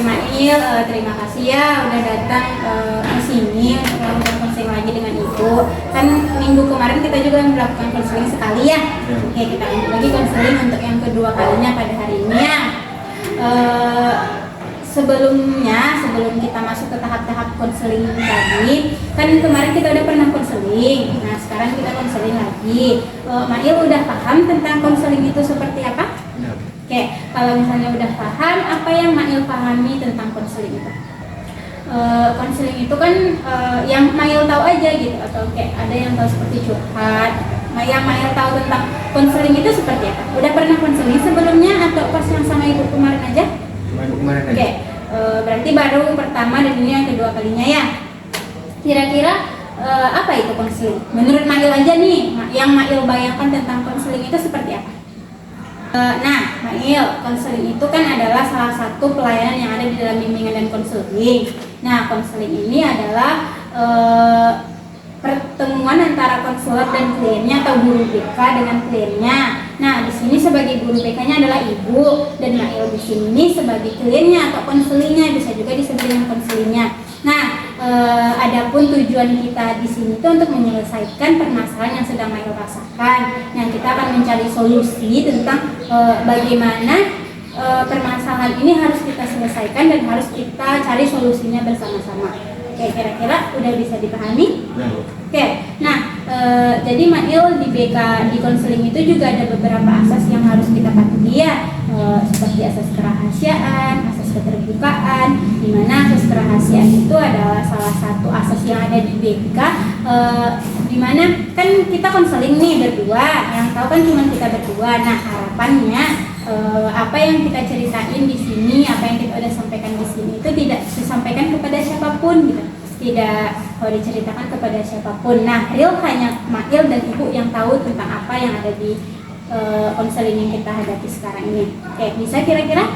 Mail, terima kasih ya udah datang ke sini untuk melakukan konseling lagi dengan Ibu. Kan minggu kemarin kita juga melakukan konseling sekali ya. Oke, kita lanjut lagi konseling untuk yang kedua kalinya pada hari ini ya. Sebelum kita masuk ke tahap-tahap konseling tadi, kan kemarin kita udah pernah konseling. Nah, sekarang kita konseling lagi. Mail udah paham tentang konseling itu seperti apa? Oke, kalau misalnya udah paham, apa yang Mail pahami tentang konseling itu? Konseling itu kan yang Mail tahu aja gitu, atau kayak ada yang tahu seperti curhat. Yang Mail tahu tentang konseling itu seperti apa? Udah pernah konseling sebelumnya atau pas yang sama Ibu kemarin aja? Oke, berarti baru pertama dan ini yang kedua kalinya ya. Kira-kira apa itu konseling? Menurut Mail aja nih, yang Mail bayangkan tentang konseling itu seperti apa? Nah, Mail, konseling itu kan adalah salah satu pelayanan yang ada di dalam bimbingan dan konseling. Nah, konseling ini adalah pertemuan antara konselor dan kliennya atau guru BK dengan kliennya. Nah, di sini sebagai guru BK-nya adalah Ibu dan Mail di sini sebagai kliennya atau konselingnya, bisa juga disebut dengan konselingnya. Nah, adapun tujuan kita di sini itu untuk menyelesaikan permasalahan yang sedang Mail rasakan. Nah, kita akan mencari solusi tentang bagaimana permasalahan ini harus kita selesaikan dan harus kita cari solusinya bersama-sama. Oke, kira-kira udah bisa dipahami? Oke, nah jadi Mail di BK di konseling itu juga ada beberapa asas yang harus kita patuhi ya, seperti asas kerahasiaan, asas keterbukaan, di mana asas kerahasiaan itu adalah salah satu asas yang ada di BK, di mana kan kita konseling nih berdua, yang tahu kan cuma kita berdua. Nah, harapannya apa yang kita ceritain di sini, apa yang kita udah sampaikan di sini itu tidak disampaikan kepada siapapun gitu, tidak diceritakan kepada siapapun. Nah, real hanya Mail dan Ibu yang tahu tentang apa yang ada di konseling yang kita hadapi sekarang ini. Oke, bisa kira-kira?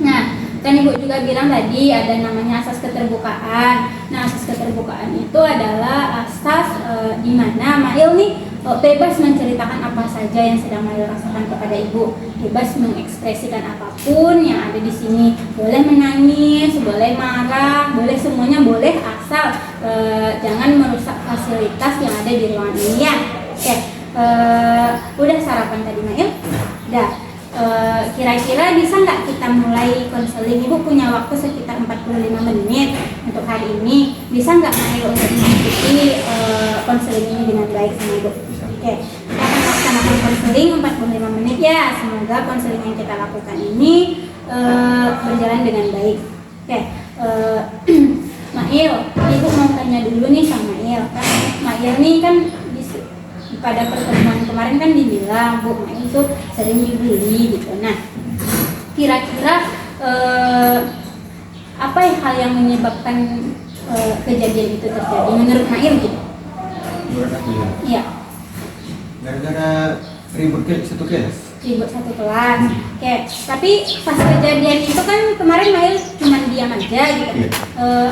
Nah, kan Ibu juga bilang tadi ada namanya asas keterbukaan. Nah, asas keterbukaan itu adalah asas di mana Mail nih bebas menceritakan apa saja yang sedang Mail rasakan kepada Ibu, bebas mengekspresikan apapun yang ada di sini. Boleh menangis, boleh marah, boleh semuanya boleh, asal jangan merusak fasilitas yang ada di ruangan ini ya. Oke, udah sarapan tadi Mail? Udah. Kira-kira bisa nggak kita mulai konseling? Ibu punya waktu sekitar 45 menit untuk hari ini. Bisa nggak Mail untuk mengikuti konseling ini dengan baik sama Ibu? Oke, kita akan laksanakan konseling 45 menit ya. Semoga konseling yang kita lakukan ini berjalan dengan baik. Oke, Mail, Ibu mau tanya dulu nih sama Mail. Kan Mail nih kan pada pertemuan kemarin kan dibilang Bu Mail itu sering dibully gitu. Nah, kira-kira apa hal yang menyebabkan kejadian itu terjadi menurut Mail gitu? Menurut aku ya? Iya. Gara-gara ribut satu kelas. Ribut satu kelas. Oke, tapi pas kejadian itu kan kemarin Mail cuma diam aja gitu. Iya.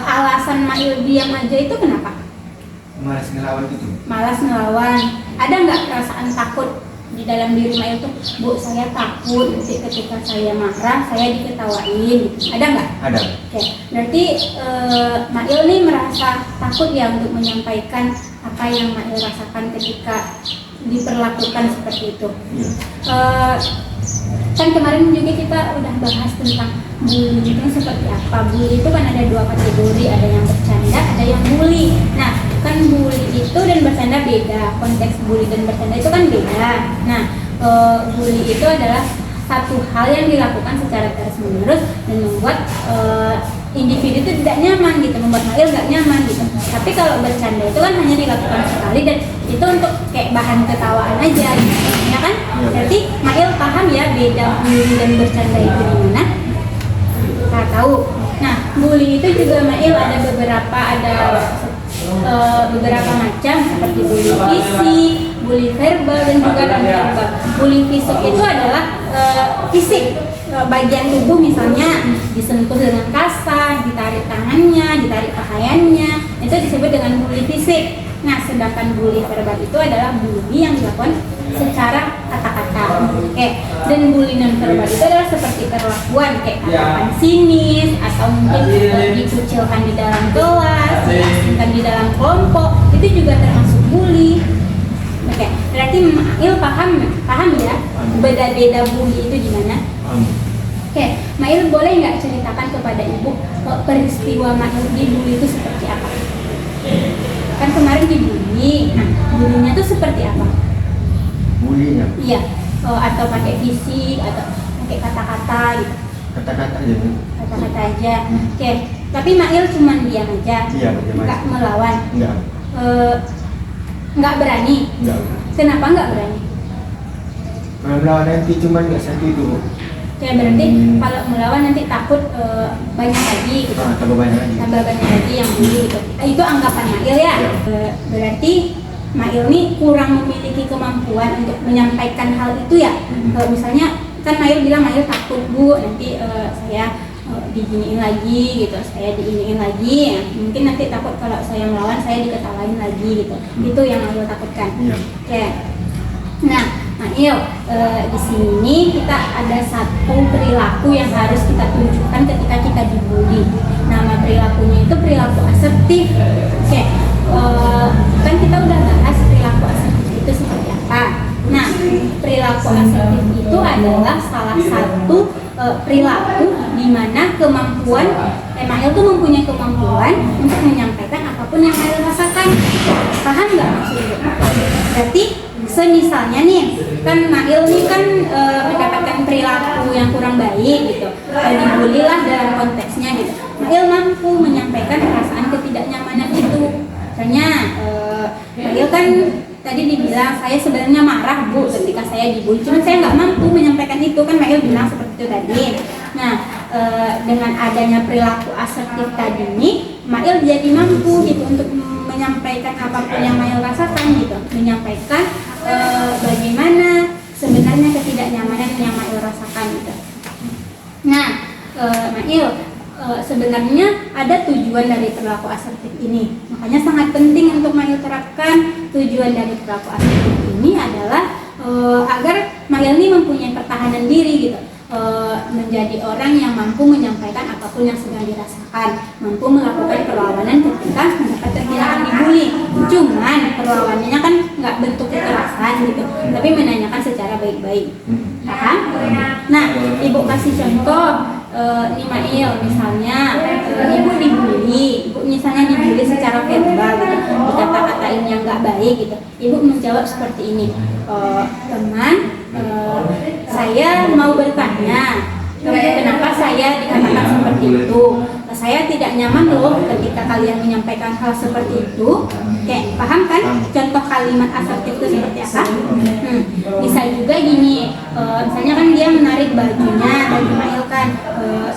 Alasan Mail diam aja itu kenapa? Malas ngelawan gitu. Malas ngelawan. Ada nggak perasaan takut di dalam diri Mail tuh? Bu, saya takut nanti ketika saya marah saya diketawain gitu. Ada nggak? Ada. Oke, berarti Mail nih merasa takut ya untuk menyampaikan apa yang Mail rasakan ketika diperlakukan seperti itu. Kan kemarin juga kita udah bahas tentang bully itu seperti apa. Bully itu kan ada dua kategori, ada yang bercanda, ada yang bully. Nah, kan bully itu dan bercanda beda. Konteks bully dan bercanda itu kan beda. Nah, bully itu adalah satu hal yang dilakukan secara terus-menerus dan membuat individu itu tidak nyaman gitu, membuat Mail nggak nyaman gitu. Tapi kalau bercanda itu kan hanya dilakukan sekali dan itu untuk kayak bahan ketawaan aja gitu, ya kan? Berarti Mail paham ya beda bully dan bercanda itu gimana? Nggak tahu. Nah, bully itu juga Mail ada beberapa macam seperti bully fisik, bully verbal dan juga non verbal. Bully fisik itu adalah fisik, bagian tubuh misalnya disentuh dengan kasar, ditarik tangannya, ditarik pakaiannya, itu disebut dengan bully fisik. Nah, sedangkan bully verbal itu adalah bully yang dilakukan secara kata-kata. Oke. Dan bully non verbal itu adalah seperti perlakuan kayak katakan sinis atau mungkin dikucilkan di dalam kelas, diasingkan di dalam kelompok, itu juga termasuk bully. Oke, berarti Mail paham ya beda-beda bully itu gimana? Oke, Mail boleh nggak ceritakan kepada ibu peristiwa Mail dibully itu seperti apa? Kan kemarin dibully, nah bulinya itu seperti apa? Bulinya? Iya, atau pakai fisik atau pakai kata-kata gitu. Kata-kata aja. Kata-kata aja. Oke, tapi Mail cuma diam aja. Iya, diam aja. Nggak melawan. Enggak. Nggak berani. Enggak. Kenapa nggak berani? Kalau melawan nanti cuma nggak sakit itu. Oke, berarti kalau melawan nanti takut banyak lagi gitu. Tambah banyak lagi. Tambah banyak lagi yang bully gitu. Itu anggapan Mail ya. Berarti Mail ini kurang memiliki kemampuan untuk menyampaikan hal itu ya. Misalnya kan Mail bilang Mail takut bu nanti saya diginiin lagi gitu, saya diiniin lagi ya. Mungkin nanti takut kalau saya melawan saya diketawain lagi gitu. Itu yang Mail takutkan. Iya. Oke. Nah, Mail di sini kita ada satu perilaku yang harus kita tunjukkan ketika kita dibully. Nama perilakunya itu perilaku asertif. Oke. Kan kita udah bahas perilaku asertif itu seperti apa. Nah, perilaku asertif itu adalah salah satu perilaku di mana kemampuan Mail tuh mempunyai kemampuan untuk menyampaikan apapun yang Mail rasakan. Paham nggak maksudnya? Berarti semisalnya nih, kan Mail nih kan mendapatkan perilaku yang kurang baik gitu, dibully lah dalam konteksnya gitu. Mail mampu menyampaikan perasaan ketidaknyamanan itu. Misalnya Mail kan tadi dibilang saya sebenarnya marah bu ketika saya dibully, cuma saya nggak mampu menyampaikan itu, kan Mail bilang seperti itu tadi. Nah, dengan adanya perilaku asertif tadi ini, Mail jadi mampu gitu untuk menyampaikan apapun yang Mail rasakan gitu, menyampaikan bagaimana sebenarnya ketidaknyamanan yang Mail rasakan gitu. Nah, Mail sebenarnya ada tujuan dari perilaku asertif ini, makanya sangat penting untuk Mail terapkan. Tujuan dari perilaku asertif ini adalah agar Mail ini mempunyai pertahanan diri gitu, menjadi orang yang mampu menyampaikan apapun yang sedang dirasakan, mampu melakukan perlawanan ketika mendapat terbilang dibully. Cuman perlawanannya kan nggak bentuk kekerasan gitu, tapi menanyakan secara baik-baik. Paham? Nah, ibu kasih contoh. Nih Mail, misalnya ibu dibully, ibu misalnya dibully secara verbal gitu, dikata-katain yang nggak baik gitu. Ibu menjawab seperti ini, teman, saya mau bertanya, kenapa saya dikatakan seperti itu? Saya tidak nyaman loh ketika kalian menyampaikan hal seperti itu. Kayak paham kan? Contoh kalimat asertif itu seperti apa? Bisa juga gini, misalnya kan dia menarik bajunya, baju Mail kan,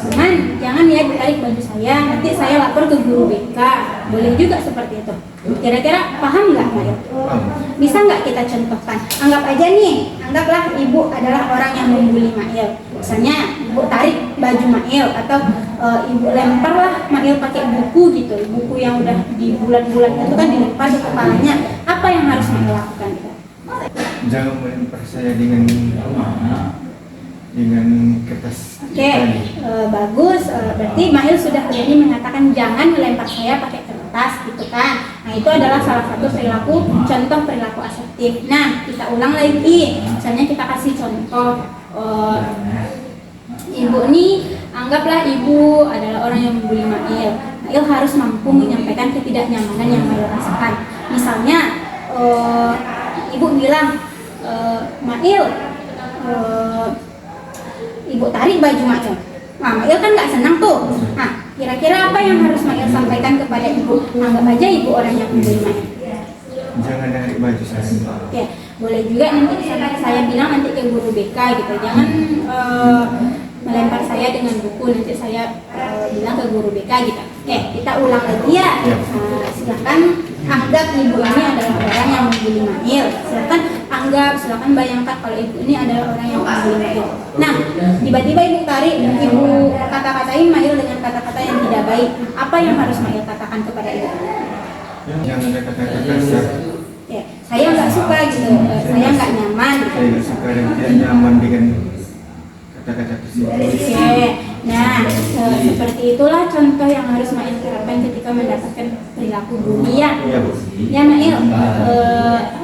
teman jangan ya ditarik baju saya, nanti saya lapor ke guru BK. Boleh juga seperti itu. Kira-kira paham nggak Mail? Bisa nggak kita contohkan? Anggap aja nih, anggaplah ibu adalah orang yang membuli Mail. Misalnya ibu tarik baju Mail atau ibu lempar lah Mail pakai buku gitu, buku yang udah di bulan-bulan itu kan dilempar ke kepalanya. Apa yang harus Mail lakukan? Jangan melempar saya dengan kertas. Oke, bagus. Berarti Mail sudah berani mengatakan jangan melempar saya pakai kertas gitu kan. Nah, itu adalah salah satu perilaku, contoh perilaku asertif. Nah, kita ulang lagi. Misalnya kita kasih contoh, ibu nih, anggaplah ibu adalah orang yang membuli Mail. Mail harus mampu menyampaikan ketidaknyamanan yang Mail rasakan. Misalnya ibu bilang, Mail, ibu tarik baju Mail. Nah, Mail kan nggak senang tuh. Nah, kira-kira apa yang harus Mail sampaikan kepada ibu? Anggap aja ibu orang yang membuli Mail. Jangan tarik baju saya. Oke, boleh juga nanti saya bilang nanti ke guru BK gitu. Jangan melempar saya dengan buku, nanti saya bilang ke guru BK gitu. Oke, kita ulang lagi ya. Silakan anggap ibu ini adalah orang yang membuli Mail. Silakan bayangkan kalau ibu ini adalah orang yang membuli Mail. Nah, tiba-tiba ibu tarik, ibu kata-katain Mail dengan kata-kata yang tidak baik. Apa yang harus Mail katakan kepada ibu? Jangan ada kata-kata kasar. Ya, saya nggak suka gitu, saya nggak nyaman gitu. Saya nggak suka dan tidak nyaman dengan kata-kata tersebut. Oke, nah seperti itulah contoh yang harus Mail terapkan ketika mendapatkan perilaku bully ya. Iya Bu. Ya Mail,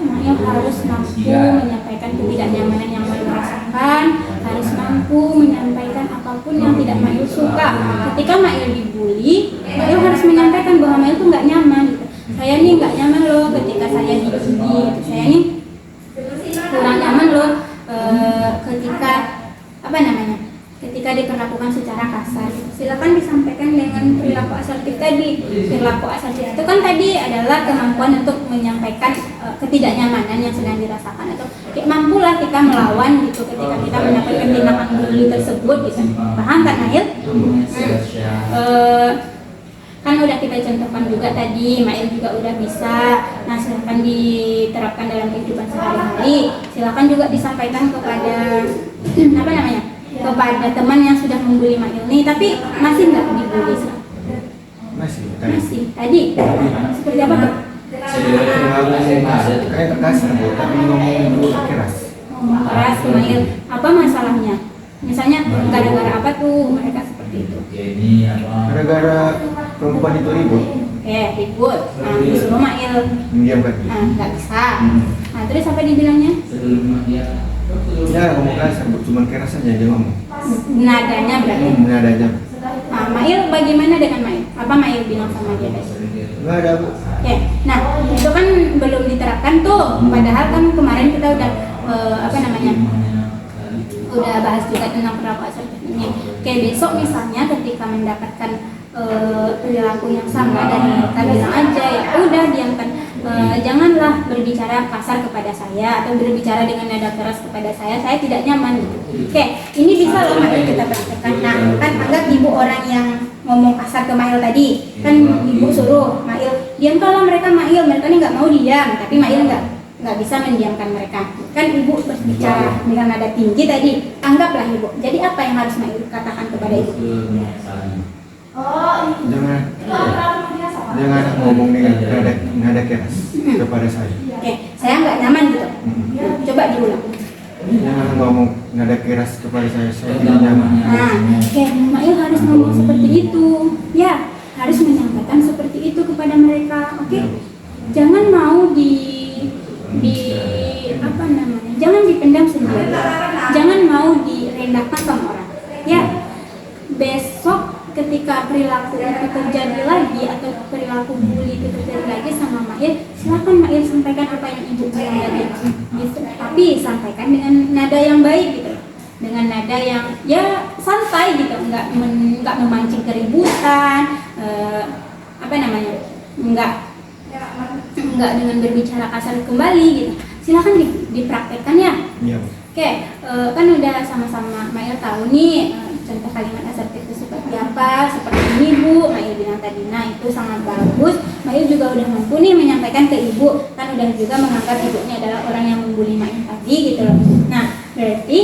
Mail harus mampu menyampaikan ketidaknyamanan yang Mail rasakan, harus mampu menyampaikan apapun yang tidak Mail suka. Ketika Mail dibully, Mail harus menyampaikan bahwa Mail tuh nggak nyaman. Gitu. Saya nih nggak nyaman loh ketika saya dibully. Gitu. Saya nih kurang nyaman loh ketika ketika diperlakukan secara kasar. Silakan disampaikan dengan perilaku asertif tadi. Perilaku asertif itu kan tadi adalah kemampuan untuk menyampaikan ketidaknyamanan yang sedang dirasakan atau mampulah kita melawan gitu ketika kita mendapatkan tindakan bully tersebut gitu. Paham kan Mail? Kan udah kita contohkan juga tadi, Mail juga udah bisa. Nah, silakan diterapkan dalam kehidupan sehari-hari. Silakan juga disampaikan kepada kepada teman yang sudah membuli Mail nih, tapi masih nggak dibully? Masih. Tadi seperti apa tuh? Kayak kasar Bu, tapi ngomong dulu keras. Keras Mail. Apa masalahnya? Misalnya gara-gara apa tuh mereka seperti itu? Gara-gara perempuan itu ribut. Ribut. Nah, disuruh Mail Mendiamkan. nah, nggak bisa. Nah, terus apa dibilangnya? Ya ngomong kasar Bu, cuma keras aja dia ngomong. Nadanya berarti. Nadanya. Nah, Mail bagaimana dengan Mail? Apa Mail bilang sama dia tadi? Nggak ada Bu. Oke, nah itu kan belum diterapkan tuh. Padahal kan kemarin kita udah udah bahas juga tentang perilaku asertif ini. Oke, besok misalnya ketika mendapatkan perilaku yang sama dan kita bilang aja ya udah diamkan, janganlah berbicara kasar kepada saya atau berbicara dengan nada keras kepada saya tidak nyaman gitu. Oke, ini bisa loh Mail kita praktekkan. Nah, kan anggap ibu orang yang ngomong kasar ke Mail tadi, kan ibu suruh Mail diamkanlah mereka ini nggak mau diam, tapi Mail nggak bisa mendiamkan mereka. Kan ibu berbicara dengan nada tinggi tadi, anggaplah ibu. Jadi apa yang harus Mail katakan kepada ibu? Jangan ngomong dengan nada keras kepada saya. Oke, saya nggak nyaman gitu. Coba diulang. Jangan ngomong nada keras kepada saya tidak nyaman. Nah, oke, Mail harus ngomong seperti itu. Ya, harus menyampaikan seperti itu kepada mereka. Oke, jangan mau jangan dipendam sendiri. Jangan mau direndahkan sama orang. Ya, besok ketika perilaku itu terjadi lagi atau perilaku bully itu terjadi lagi sama Mail, silakan Mail sampaikan apa yang ibu bilang tadi. Gitu. Tapi sampaikan dengan nada yang baik gitu, dengan nada yang ya santai gitu, nggak memancing keributan, nggak dengan berbicara kasar kembali gitu. Silakan dipraktekkan ya. Oke, kan udah sama-sama Mail tahu nih contoh kalimat asertif itu seperti apa, seperti ini Bu, Mail bilang tadi. Nah, itu sangat bagus. Mail juga udah mampu nih menyampaikan ke ibu, kan udah juga menganggap ibunya adalah orang yang membuli Mail tadi gitu loh. Nah, berarti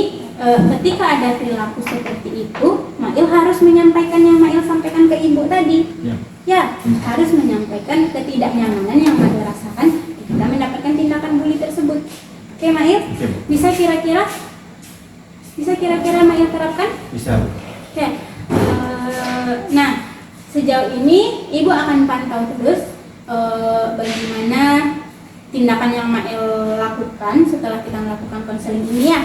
ketika ada perilaku seperti itu, Mail harus menyampaikan yang Mail sampaikan ke ibu tadi. Ya, harus menyampaikan ketidaknyamanan yang Mail rasakan ketika mendapatkan tindakan bully tersebut. Oke Mail, bisa kira-kira Mail terapkan? Bisa. Oke. Nah, sejauh ini ibu akan pantau terus bagaimana tindakan yang Mail lakukan setelah kita melakukan konseling ini ya.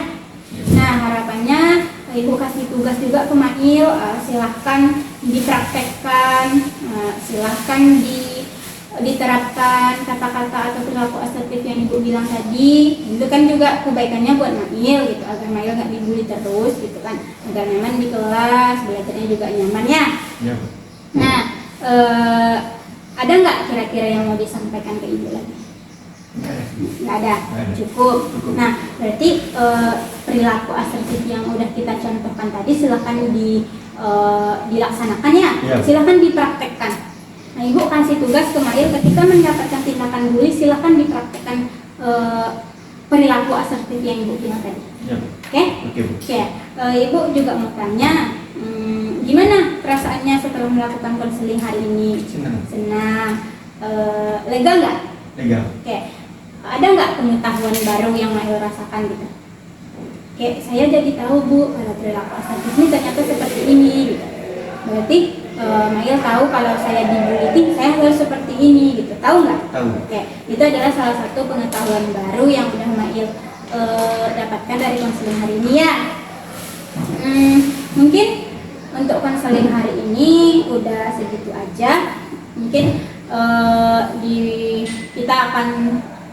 Nah, harapannya ibu kasih tugas juga ke Mail, silahkan dipraktekkan, silahkan diterapkan kata-kata atau perilaku asertif yang ibu bilang tadi. Itu kan juga kebaikannya buat Mail gitu, agar Mail nggak dibully terus gitu kan, agar nyaman di kelas, belajarnya juga nyaman ya. Nah, ada nggak kira-kira yang mau disampaikan ke ibu lagi? Nggak ada, cukup. Nah, berarti perilaku asertif yang udah kita contohkan tadi silakan dilaksanakan ya. Silakan dipraktekkan. Nah, ibu kasih tugas ke Mail ketika mendapatkan tindakan bully, silakan dipraktekkan perilaku asertif yang ibu bilang tadi. Oke? Ibu juga mau tanya, gimana perasaannya setelah melakukan konseling hari ini? Senang. Lega nggak? Lega. Oke. Ada nggak pengetahuan baru yang Mail rasakan gitu? kayak saya jadi tahu Bu kalau perilaku asertif ini ternyata seperti ini gitu. Berarti Mail tahu kalau saya dibully saya harus seperti ini gitu, tahu nggak? Tahu. Oke, itu adalah salah satu pengetahuan baru yang udah Mail dapatkan dari konseling hari ini ya. Mungkin untuk konseling hari ini udah segitu aja. Mungkin kita akan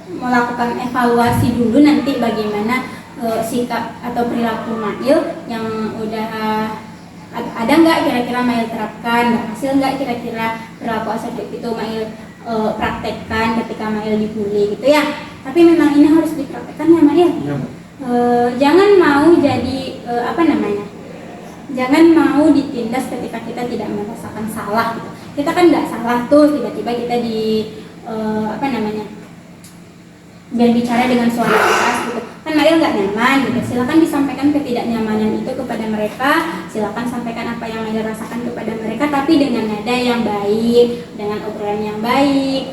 melakukan evaluasi dulu nanti bagaimana sikap atau perilaku Mail yang udah ada nggak kira-kira Mail terapkan, berhasil nggak kira-kira perilaku asertif itu Mail praktekkan ketika Mail dibully gitu ya. Tapi memang ini harus dipraktekkan ya Mail. Iya. Jangan mau jadi jangan mau ditindas ketika kita tidak merasakan salah gitu. Kita kan nggak salah tuh, tiba-tiba kita berbicara dengan suara keras gitu kan Mail nggak nyaman gitu. Silakan disampaikan ketidaknyamanan itu kepada mereka, silakan sampaikan apa yang Mail rasakan kepada mereka, tapi dengan nada yang baik, dengan obrolan yang baik.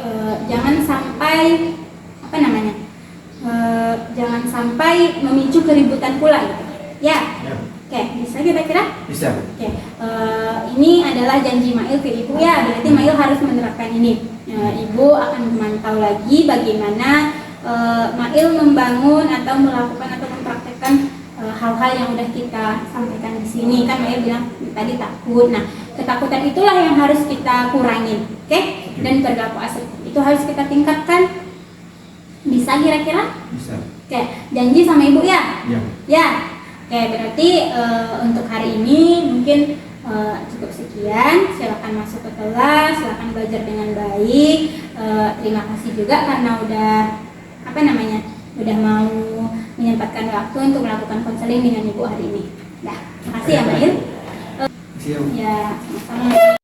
Jangan sampai memicu keributan pula gitu ya. Oke, bisa kira-kira? Bisa. Oke, ini adalah janji Mail ke Ibu ya, berarti Mail harus menerapkan ini. Ibu akan memantau lagi bagaimana Mail membangun atau melakukan atau mempraktekkan hal-hal yang udah kita sampaikan di sini. Kan Mail bilang tadi takut. Nah, ketakutan itulah yang harus kita kurangin, oke? Dan perilaku asertif itu harus kita tingkatkan. Bisa kira-kira? Bisa. Oke, janji sama Ibu ya? Iya. Ya. Oke, berarti untuk hari ini mungkin cukup sekian. Silakan masuk ke kelas, silakan belajar dengan baik. Terima kasih juga karena udah udah mau menyempatkan waktu untuk melakukan konseling dengan Ibu hari ini. Dah, terima kasih ya Mbak Il. Siap. Ya, sama-sama.